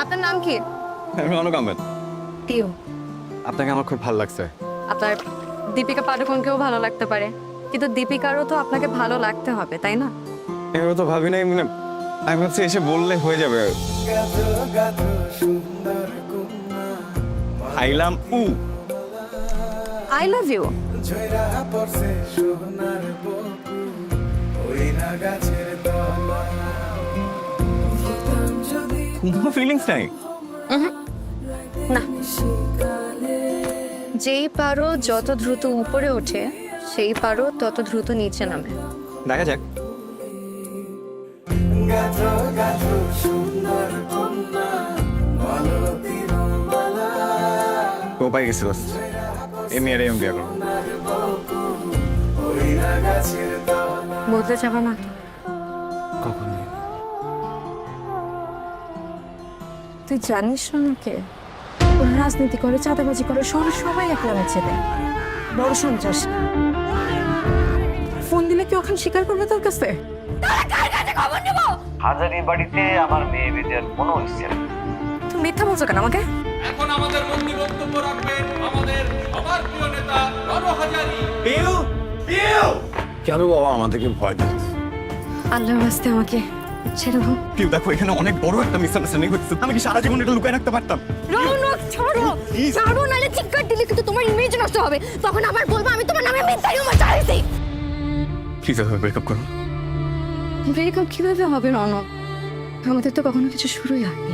আপনার নাম কি? আমি অনক আহমেদ। টিউ। আপনাকে আমার খুব ভালো লাগছে। আপনার দীপিকা পাডুকোনকেও ভালো লাগতে পারে, কিন্তু দীপিকারও তো আপনাকে ভালো লাগতে হবে, তাই না? এভাবে তো ভাবি নাই, মানে আমি ভাবছি এসে বললে হয়ে যাবে। আইলাম উ আই লাভ ইউ। কোনো ফিলিংস নাই। না, যেই পারো যত দ্রুত উপরে ওঠে সেই পারো তত দ্রুত নিচে নামে। দেখা যাক। ও পাই গেছিল, এ মেয়ের এম বিয়ে করবো। বলতে যাবে না? কখন? তুই জানিস সোনাকে ওর রাজনীতি করে, চাঁদাবাজি করে, শহরে সবাই একলা বেঁচে দেয়। বড় সন্ত্রাস। ফোন দিলে কি ওখানে স্বীকার করবে তোর কাছে? হাজারী বাড়িতে আমার মেয়ে বিয়ের কোনো ইচ্ছে নেই। তুমি মিথ্যা বলছো কেন আমাকে? এখন আমাদের মন্ত্রী বক্তব্য রাখবেন আমাদের সবার প্রিয় নেতা রণ হাজারী। কেন বাবা আমাদেরকে ভয় দিচ্ছে? আল্লাহর রাস্তে আমাকে ছেড়ে দাও। কেউ দেখো, এখানে অনেক বড় একটা মিসআন্ডারস্ট্যান্ডিং হচ্ছে। আমি কি সারা জীবন এটা লুকায় রাখতে পারতাম? রৌনক ছাড়ো, ছাড়ো, নাহলে চিৎকার দিলে কিন্তু তোমার ইমেজ নষ্ট হবে। তখন আবার বলবো আমি তোমার নামে মিথ্যা রুমার চালাইছি। প্লিজ আমাকে ব্রেকআপ করো। ব্রেকআপ কিভাবে হবে রৌনক? আমাদের তো কখনো কিছু শুরুই হয়নি।